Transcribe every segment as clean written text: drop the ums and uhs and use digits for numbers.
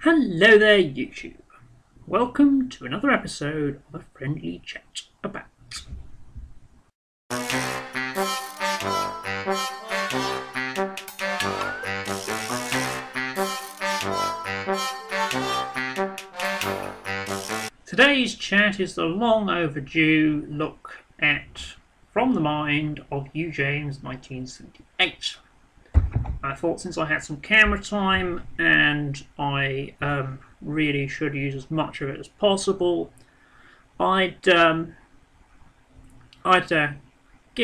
Hello there, YouTube. Welcome to another episode of a friendly chat about. Today's chat is the long overdue look at From the Mind of UJames1978. I thought since I had some camera time and I really should use as much of it as possible, I'd give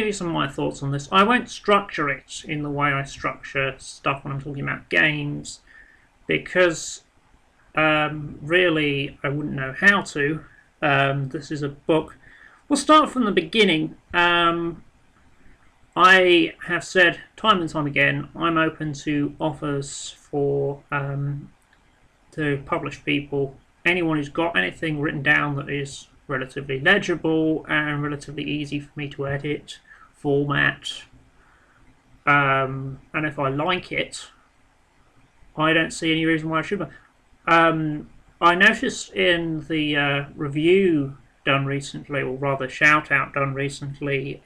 you some of my thoughts on this. I won't structure it in the way I structure stuff when I'm talking about games, because really I wouldn't know how to. This is a book. We'll start from the beginning. I have said time and time again, I'm open to offers for to publish people. Anyone who's got anything written down that is relatively legible and relatively easy for me to edit, format, and if I like it, I don't see any reason why I should. I noticed in the review done recently, or rather shout out done recently,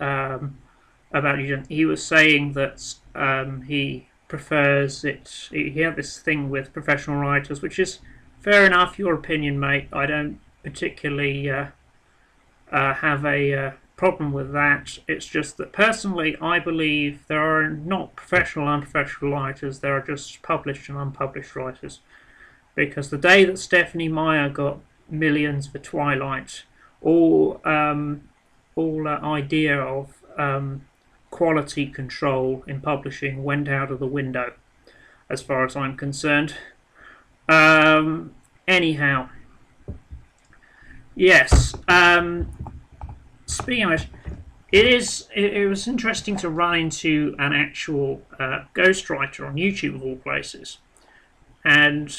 about UJames, he was saying that he prefers it. He had this thing with professional writers, which is fair enough. Your opinion, mate. I don't particularly have a problem with that. It's just that personally, I believe there are not professional and unprofessional writers. There are just published and unpublished writers. Because the day that Stephanie Meyer got millions for Twilight, all idea of quality control in publishing went out of the window, as far as I'm concerned. Anyhow, yes. Speaking of which, it was interesting to run into an actual ghostwriter on YouTube of all places, and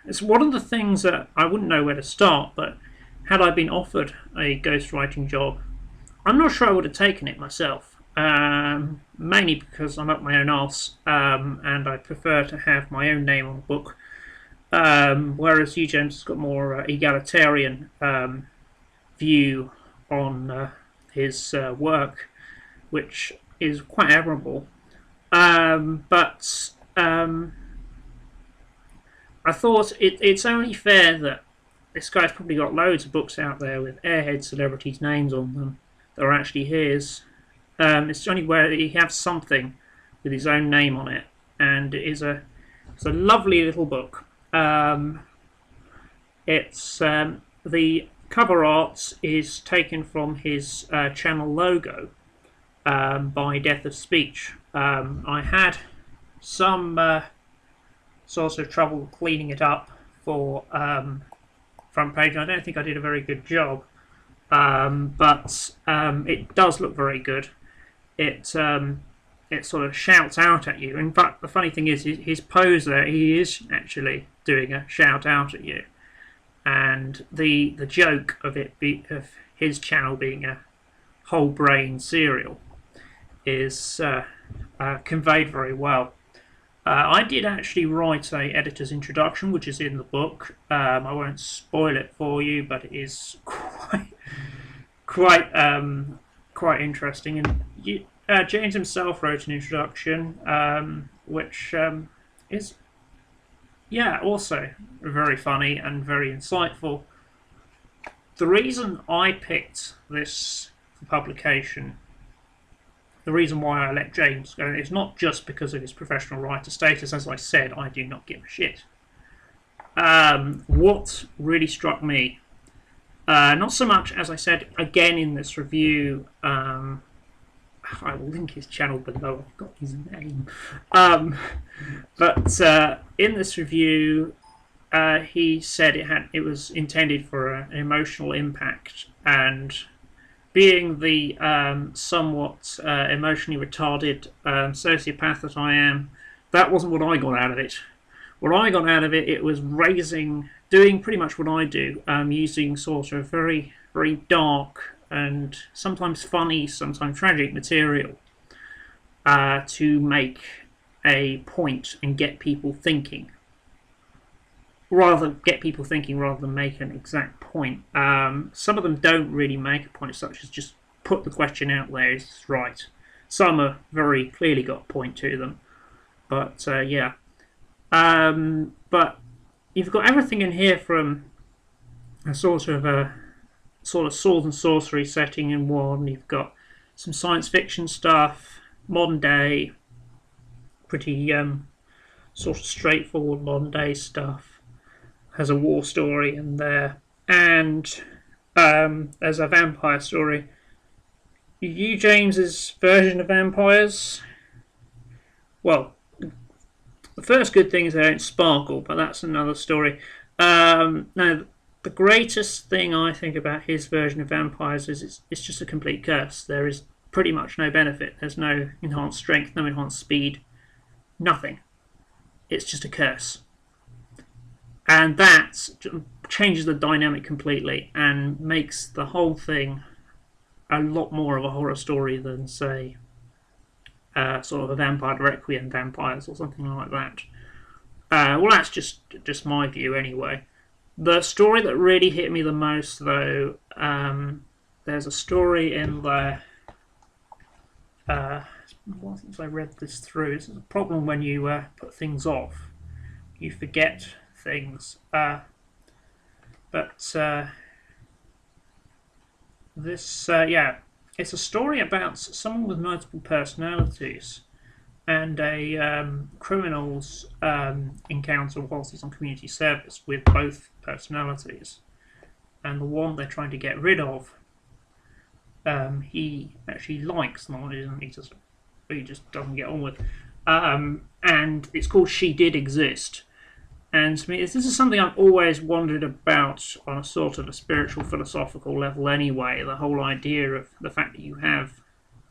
it's one of the things that I wouldn't know where to start. But had I been offered a ghostwriting job, I'm not sure I would have taken it myself, mainly because I'm up my own arse, and I prefer to have my own name on the book, whereas UJames has got more egalitarian view on his work, which is quite admirable. But I thought it's only fair that this guy's probably got loads of books out there with airhead celebrities' names on them that are actually his. It's only where he has something with his own name on it, and it's a lovely little book. It's the cover art is taken from his channel logo by Death of Speech. I had some sort of trouble cleaning it up for front page, and I don't think I did a very good job. But it does look very good. It sort of shouts out at you. In fact, the funny thing is, his pose there, he is actually doing a shout out at you. And the joke of of his channel being a whole brain serial is conveyed very well. I did actually write a editor's introduction, which is in the book. I won't spoil it for you, but it is quite interesting. And James himself wrote an introduction, which is, also very funny and very insightful. The reason I picked this for publication, the reason why I let James go, is not just because of his professional writer status. As I said, I do not give a shit. What really struck me, not so much, as I said again in this review, I will link his channel below, I've got his name. But in this review, he said it was intended for an emotional impact, and being the somewhat emotionally retarded sociopath that I am, that wasn't what I got out of it. What I got out of it, it was doing pretty much what I do, using sort of very, very dark and sometimes funny, sometimes tragic material to make a point and get people thinking. rather get people thinking rather than make an exact point. Some of them don't really make a point, such as just put the question out there is right. Some are very clearly got a point to them, but yeah. But you've got everything in here from a sort of sword and sorcery setting in one. You've got some science fiction stuff, modern day, pretty sort of straightforward modern day stuff. Has a war story in there, and there's a vampire story. UJames's version of vampires. Well, the first good thing is they don't sparkle, but that's another story. Now, the greatest thing I think about his version of vampires is it's just a complete curse. There is pretty much no benefit. There's no enhanced strength, no enhanced speed, nothing. It's just a curse. And that changes the dynamic completely and makes the whole thing a lot more of a horror story than, say, sort of a Vampire Requiem vampires or something like that. Well, that's just my view anyway. The story that really hit me the most, though, there's a story in there. Since I read this through, this is a problem when you put things off. You forget things. Yeah, it's a story about someone with multiple personalities and a criminal's encounter whilst he's on community service with both personalities. And the one they're trying to get rid of, he actually likes, not he just doesn't get on with. And it's called She Did Exist. And to me, this is something I've always wondered about on a sort of a spiritual, philosophical level anyway. The whole idea of the fact that you have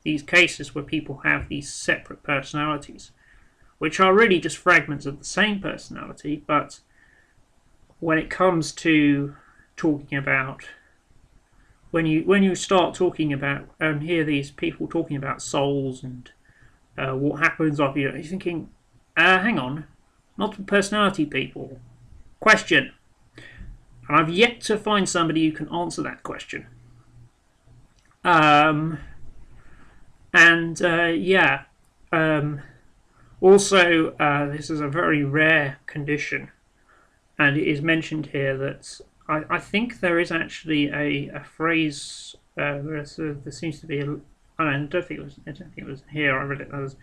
these cases where people have these separate personalities, which are really just fragments of the same personality, but when it comes to talking about, when you start talking about and hear these people talking about souls and what happens after you're thinking, hang on, multiple personality people. Question. And I've yet to find somebody who can answer that question. Yeah. Also, this is a very rare condition. And it is mentioned here that I think there is actually a phrase. There seems to be I don't think it was here. I read it as.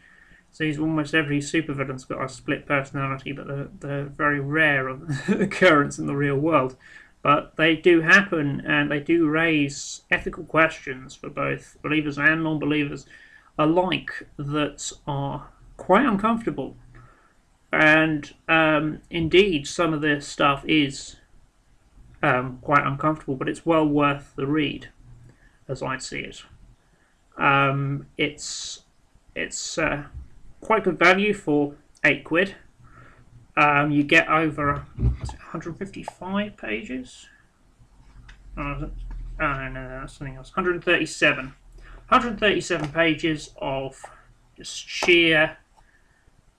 So almost every supervillain's got a split personality, but they're very rare of occurrence in the real world. But they do happen, and they do raise ethical questions for both believers and non-believers alike that are quite uncomfortable. And indeed, some of this stuff is quite uncomfortable, but it's well worth the read, as I see it. It's quite good value for £8. You get over 155 pages. No, that's something else. 137 pages of just sheer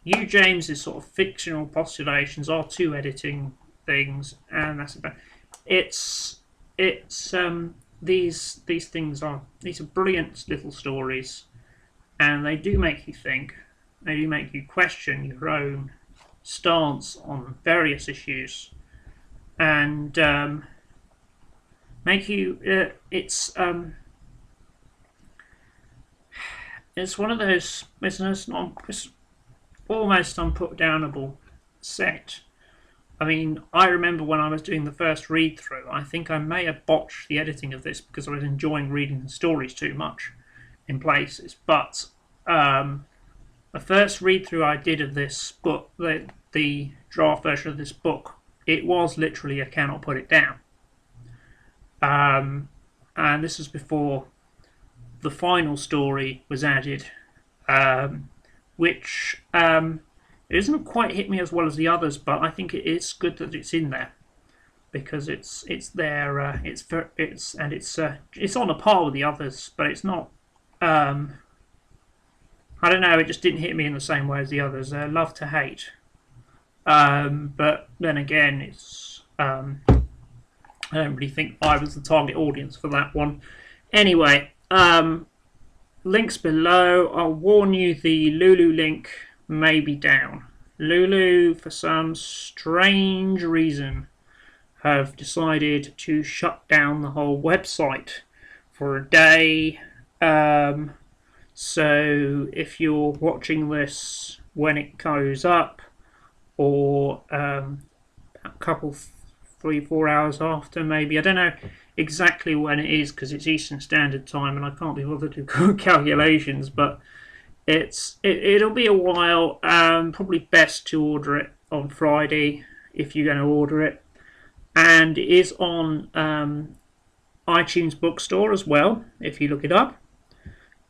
UJames' sort of fictional postulations, R2 editing things, and that's about. These things are brilliant little stories, and they do make you think. They do make you question your own stance on various issues, and make you. It's one of those. It's almost unputdownable set. I mean, I remember when I was doing the first read through. I think I may have botched the editing of this because I was enjoying reading the stories too much in places, but. The first read-through I did of this book, the draft version of this book, it was literally I cannot put it down. And this was before the final story was added, which it doesn't quite hit me as well as the others, but I think it's good that it's in there because it's there. It's on a par with the others, but it's not. I don't know, it just didn't hit me in the same way as the others. Love to hate. But then again, it's I don't really think I was the target audience for that one. Anyway, links below. I'll warn you, the Lulu link may be down. Lulu, for some strange reason, have decided to shut down the whole website for a day. So if you're watching this when it goes up, or a couple 3-4 hours after, maybe, I don't know exactly when it is because it's Eastern Standard Time and I can't be bothered to do calculations, but it'll be a while. Probably best to order it on Friday if you're going to order it, and it is on iTunes Bookstore as well if you look it up,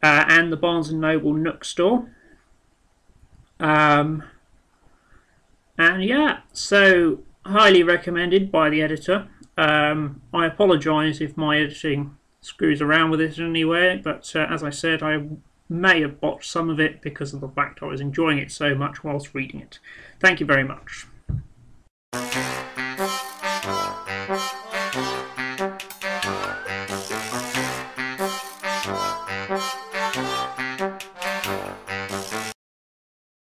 and the Barnes & Noble Nook store. And yeah, so highly recommended by the editor. I apologise if my editing screws around with it anyway, but as I said, I may have botched some of it because of the fact I was enjoying it so much whilst reading it. Thank you very much.